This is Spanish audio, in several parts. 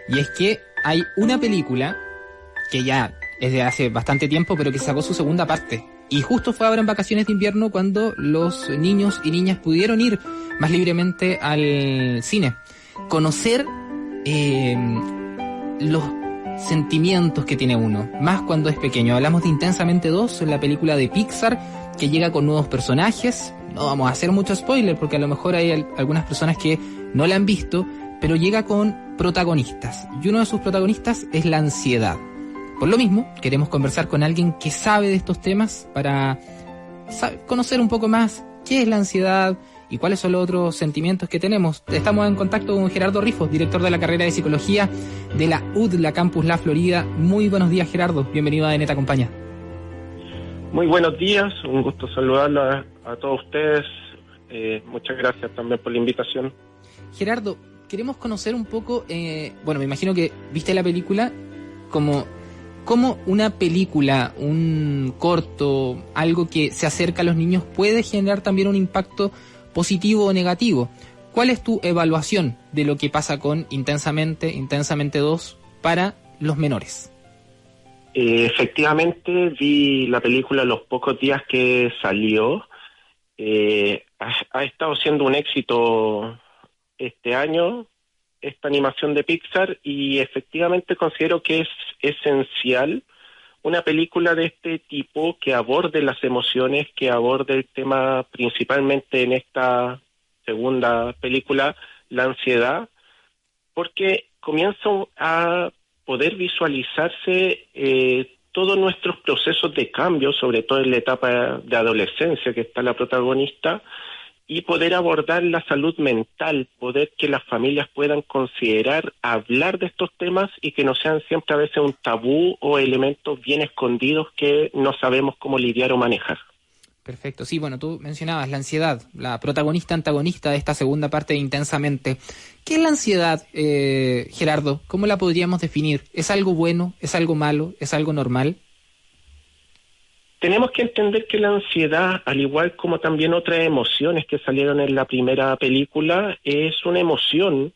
Y es que hay una película que ya es de hace bastante tiempo, pero que sacó su segunda parte. Y justo fue ahora en vacaciones de invierno cuando los niños y niñas pudieron ir más libremente al cine. Conocer los sentimientos que tiene uno, más cuando es pequeño. Hablamos de Intensamente 2, la película de Pixar, que llega con nuevos personajes. No vamos a hacer mucho spoiler, porque a lo mejor hay algunas personas que no la han visto, pero llega con protagonistas. Y uno de sus protagonistas es la ansiedad. Por lo mismo, queremos conversar con alguien que sabe de estos temas para conocer un poco más qué es la ansiedad y cuáles son los otros sentimientos que tenemos. Estamos en contacto con Gerardo Rifos, director de la carrera de Psicología de la UDLA Campus La Florida. Muy buenos días, Gerardo. Bienvenido a De Neta Acompaña. Muy buenos días, un gusto saludarlo a todos ustedes. Muchas gracias también por la invitación. Gerardo, queremos conocer un poco, me imagino que viste la película como una película, un corto, algo que se acerca a los niños puede generar también un impacto positivo o negativo. ¿Cuál es tu evaluación de lo que pasa con Intensamente 2 para los menores? Efectivamente, vi la película los pocos días que salió. Ha estado siendo un éxito este año, esta animación de Pixar, y efectivamente considero que es esencial una película de este tipo que aborde las emociones, que aborde el tema principalmente en esta segunda película, la ansiedad, porque comienza a poder visualizarse todos nuestros procesos de cambio, sobre todo en la etapa de adolescencia que está la protagonista, y poder abordar la salud mental, poder que las familias puedan considerar hablar de estos temas y que no sean siempre a veces un tabú o elementos bien escondidos que no sabemos cómo lidiar o manejar. Perfecto, sí, bueno, tú mencionabas la ansiedad, la protagonista-antagonista de esta segunda parte de Intensamente. ¿Qué es la ansiedad, Gerardo? ¿Cómo la podríamos definir? ¿Es algo bueno? ¿Es algo malo? ¿Es algo normal? Tenemos que entender que la ansiedad, al igual como también otras emociones que salieron en la primera película, es una emoción.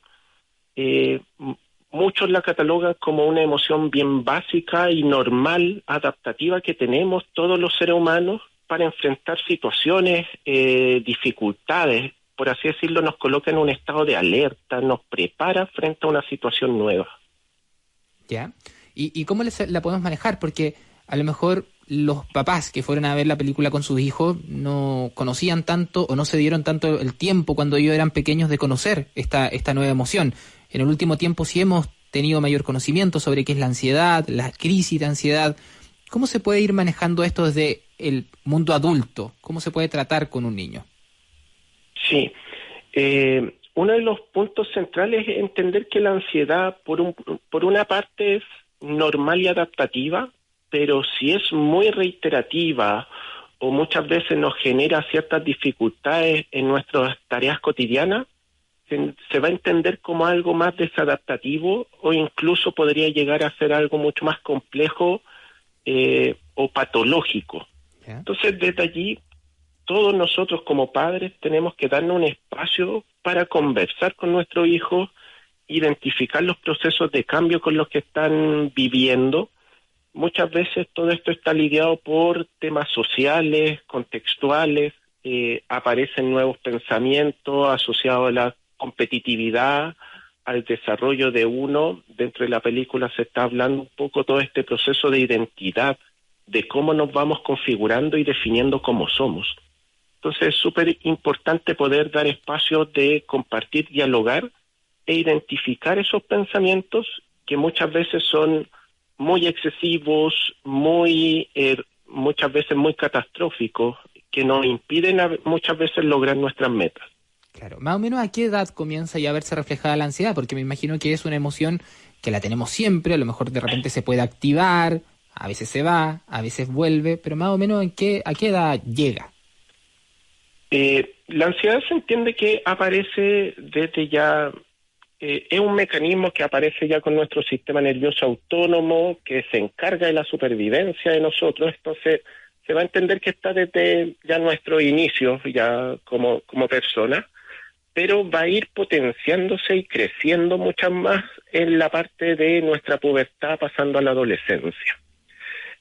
Muchos la catalogan como una emoción bien básica y normal, adaptativa que tenemos todos los seres humanos para enfrentar situaciones, dificultades, por así decirlo, nos coloca en un estado de alerta, nos prepara frente a una situación nueva. ¿Ya? ¿Y cómo la podemos manejar? Porque a lo mejor los papás que fueron a ver la película con sus hijos no conocían tanto o no se dieron tanto el tiempo cuando ellos eran pequeños de conocer esta nueva emoción. En el último tiempo sí hemos tenido mayor conocimiento sobre qué es la ansiedad, la crisis de ansiedad. ¿Cómo se puede ir manejando esto desde el mundo adulto? ¿Cómo se puede tratar con un niño? Sí, uno de los puntos centrales es entender que la ansiedad, por una parte, es normal y adaptativa, pero si es muy reiterativa o muchas veces nos genera ciertas dificultades en nuestras tareas cotidianas, se va a entender como algo más desadaptativo o incluso podría llegar a ser algo mucho más complejo o patológico. ¿Yeah? Entonces, desde allí, todos nosotros como padres tenemos que darnos un espacio para conversar con nuestro hijo, identificar los procesos de cambio con los que están viviendo. Muchas veces todo esto está lidiado por temas sociales, contextuales, aparecen nuevos pensamientos asociados a la competitividad, al desarrollo de uno. Dentro de la película se está hablando un poco todo este proceso de identidad, de cómo nos vamos configurando y definiendo cómo somos. Entonces es súper importante poder dar espacios de compartir, dialogar e identificar esos pensamientos que muchas veces son muy excesivos, muchas veces muy catastróficos, que nos impiden muchas veces lograr nuestras metas. Claro, más o menos ¿a qué edad comienza ya a verse reflejada la ansiedad? Porque me imagino que es una emoción que la tenemos siempre, a lo mejor de repente se puede activar, a veces se va, a veces vuelve, pero más o menos ¿a qué edad llega? La ansiedad se entiende que aparece desde ya, es un mecanismo que aparece ya con nuestro sistema nervioso autónomo, que se encarga de la supervivencia de nosotros. Entonces se va a entender que está desde ya nuestro inicio, ya como persona, pero va a ir potenciándose y creciendo muchas más en la parte de nuestra pubertad pasando a la adolescencia.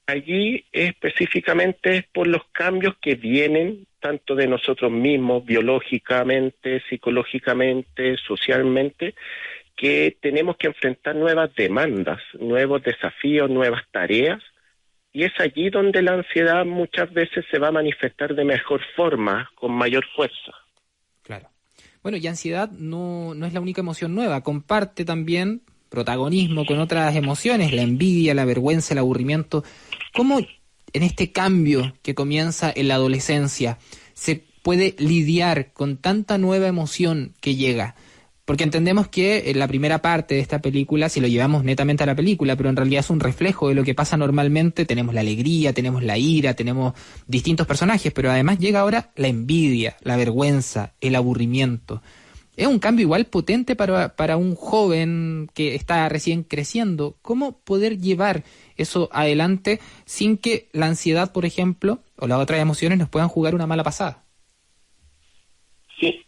Allí específicamente es por los cambios que vienen tanto de nosotros mismos, biológicamente, psicológicamente, socialmente, que tenemos que enfrentar nuevas demandas, nuevos desafíos, nuevas tareas, y es allí donde la ansiedad muchas veces se va a manifestar de mejor forma, con mayor fuerza. Claro. Bueno, y ansiedad no es la única emoción nueva, comparte también protagonismo con otras emociones, la envidia, la vergüenza, el aburrimiento. ¿Cómo en este cambio que comienza en la adolescencia se puede lidiar con tanta nueva emoción que llega? Porque entendemos que en la primera parte de esta película, si lo llevamos netamente a la película, pero en realidad es un reflejo de lo que pasa normalmente, tenemos la alegría, tenemos la ira, tenemos distintos personajes, pero además llega ahora la envidia, la vergüenza, el aburrimiento. Es un cambio igual potente para un joven que está recién creciendo. ¿Cómo poder llevar eso adelante sin que la ansiedad, por ejemplo, o las otras emociones nos puedan jugar una mala pasada? Sí.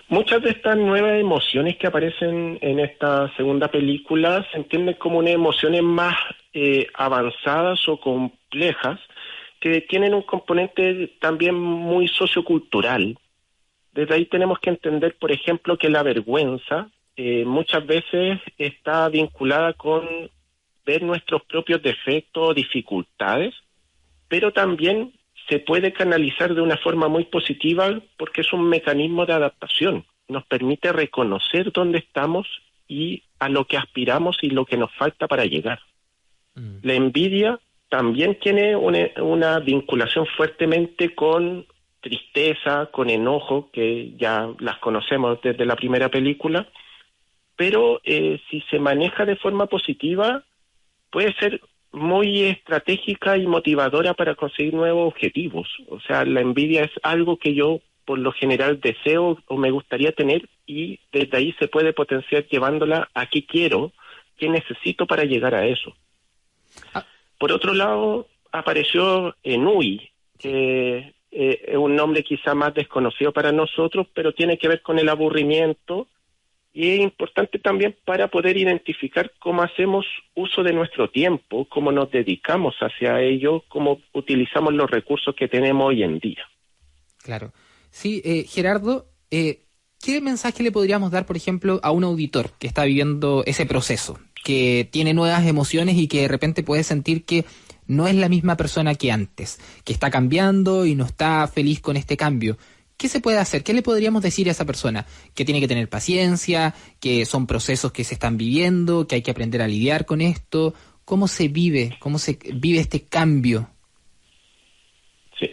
Muchas de estas nuevas emociones que aparecen en esta segunda película se entienden como unas emociones más avanzadas o complejas que tienen un componente también muy sociocultural. Desde ahí tenemos que entender, por ejemplo, que la vergüenza muchas veces está vinculada con ver nuestros propios defectos o dificultades, pero también se puede canalizar de una forma muy positiva porque es un mecanismo de adaptación. Nos permite reconocer dónde estamos y a lo que aspiramos y lo que nos falta para llegar. La envidia también tiene una vinculación fuertemente con tristeza, con enojo, que ya las conocemos desde la primera película, pero si se maneja de forma positiva, puede ser muy estratégica y motivadora para conseguir nuevos objetivos. O sea, la envidia es algo que yo por lo general deseo o me gustaría tener y desde ahí se puede potenciar llevándola a qué quiero, qué necesito para llegar a eso. Por otro lado, apareció Enui, que es un nombre quizá más desconocido para nosotros, pero tiene que ver con el aburrimiento. Y es importante también para poder identificar cómo hacemos uso de nuestro tiempo, cómo nos dedicamos hacia ello, cómo utilizamos los recursos que tenemos hoy en día. Claro. Sí, Gerardo, ¿qué mensaje le podríamos dar, por ejemplo, a un auditor que está viviendo ese proceso, que tiene nuevas emociones y que de repente puede sentir que no es la misma persona que antes, que está cambiando y no está feliz con este cambio? ¿Qué se puede hacer? ¿Qué le podríamos decir a esa persona? Que tiene que tener paciencia, que son procesos que se están viviendo, que hay que aprender a lidiar con esto. ¿Cómo se vive este cambio? Sí.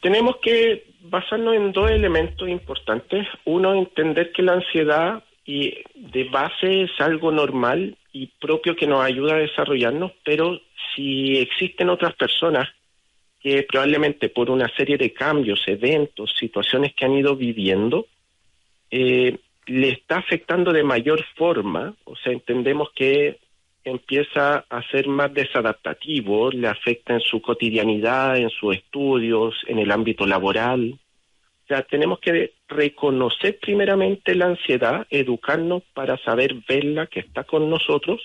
Tenemos que basarnos en dos elementos importantes. Uno, entender que la ansiedad y de base es algo normal y propio que nos ayuda a desarrollarnos, pero si existen otras personas que probablemente por una serie de cambios, eventos, situaciones que han ido viviendo, le está afectando de mayor forma. O sea, entendemos que empieza a ser más desadaptativo, le afecta en su cotidianidad, en sus estudios, en el ámbito laboral. O sea, tenemos que reconocer primeramente la ansiedad, educarnos para saber verla, que está con nosotros,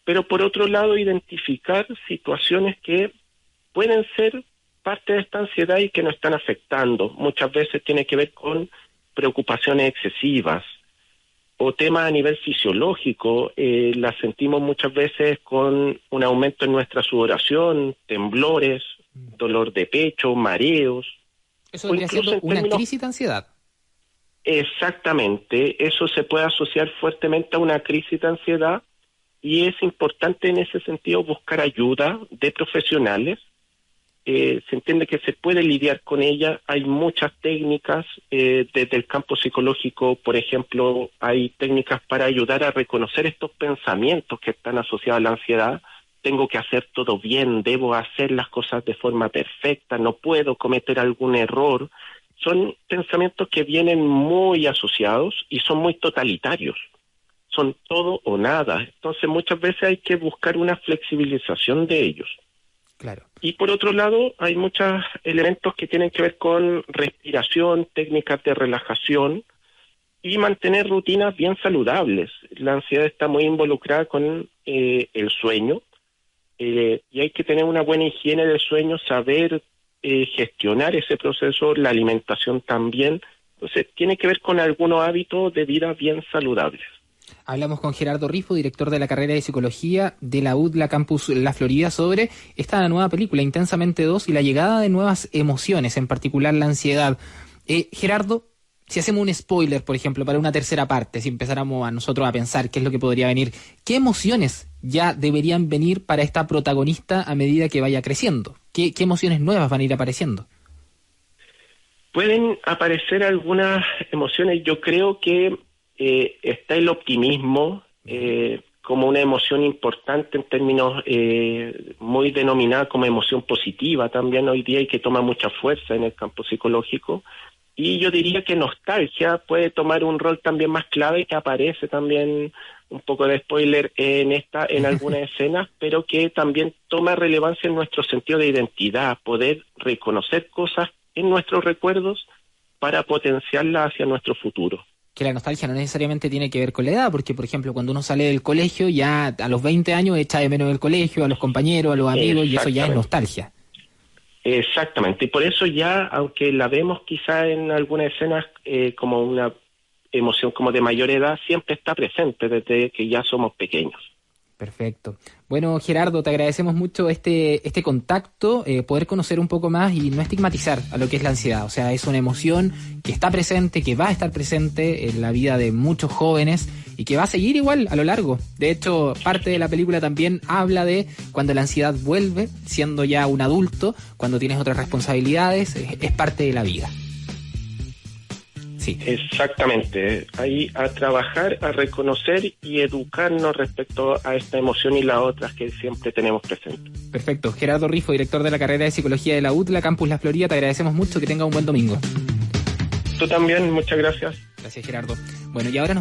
pero por otro lado identificar situaciones que pueden ser parte de esta ansiedad y que nos están afectando. Muchas veces tiene que ver con preocupaciones excesivas o temas a nivel fisiológico. Las sentimos muchas veces con un aumento en nuestra sudoración, temblores, dolor de pecho, mareos. Eso vendría siendo una crisis de ansiedad. Exactamente, eso se puede asociar fuertemente a una crisis de ansiedad y es importante en ese sentido buscar ayuda de profesionales. Se entiende que se puede lidiar con ella. Hay muchas técnicas desde el campo psicológico, por ejemplo, hay técnicas para ayudar a reconocer estos pensamientos que están asociados a la ansiedad. Tengo que hacer todo bien, debo hacer las cosas de forma perfecta, no puedo cometer algún error. Son pensamientos que vienen muy asociados y son muy totalitarios. Son todo o nada. Entonces muchas veces hay que buscar una flexibilización de ellos. Claro. Y por otro lado, hay muchos elementos que tienen que ver con respiración, técnicas de relajación, y mantener rutinas bien saludables. La ansiedad está muy involucrada con el sueño, y hay que tener una buena higiene del sueño, saber gestionar ese proceso, la alimentación también. Entonces, tiene que ver con algunos hábitos de vida bien saludables. Hablamos con Gerardo Rifo, director de la carrera de Psicología de la UDLA Campus La Florida, sobre esta nueva película, Intensamente 2, y la llegada de nuevas emociones, en particular la ansiedad. Gerardo, si hacemos un spoiler, por ejemplo, para una tercera parte, si empezáramos a nosotros a pensar qué es lo que podría venir, ¿qué emociones ya deberían venir para esta protagonista a medida que vaya creciendo? ¿Qué emociones nuevas van a ir apareciendo? Pueden aparecer algunas emociones. Yo creo que está el optimismo como una emoción importante en términos muy denominada como emoción positiva también hoy día, y que toma mucha fuerza en el campo psicológico. Y yo diría que nostalgia puede tomar un rol también más clave, que aparece también, un poco de spoiler en algunas escenas, pero que también toma relevancia en nuestro sentido de identidad, poder reconocer cosas en nuestros recuerdos para potenciarlas hacia nuestro futuro. Que la nostalgia no necesariamente tiene que ver con la edad, porque, por ejemplo, cuando uno sale del colegio, ya a los 20 años echa de menos el colegio, a los compañeros, a los amigos, y eso ya es nostalgia. Exactamente, y por eso ya, aunque la vemos quizá en algunas escenas como una emoción como de mayor edad, siempre está presente desde que ya somos pequeños. Perfecto. Bueno, Gerardo, te agradecemos mucho este contacto, poder conocer un poco más y no estigmatizar a lo que es la ansiedad. O sea, es una emoción que está presente, que va a estar presente en la vida de muchos jóvenes y que va a seguir igual a lo largo. De hecho, parte de la película también habla de cuando la ansiedad vuelve, siendo ya un adulto, cuando tienes otras responsabilidades, es parte de la vida. Sí. Exactamente, ahí a trabajar, a reconocer y educarnos respecto a esta emoción y las otras que siempre tenemos presentes. Perfecto. Gerardo Rifo, director de la carrera de Psicología de la UDLA Campus La Florida, te agradecemos mucho, que tenga un buen domingo. Tú también, muchas gracias. Gracias, Gerardo. Bueno, y ahora nos vamos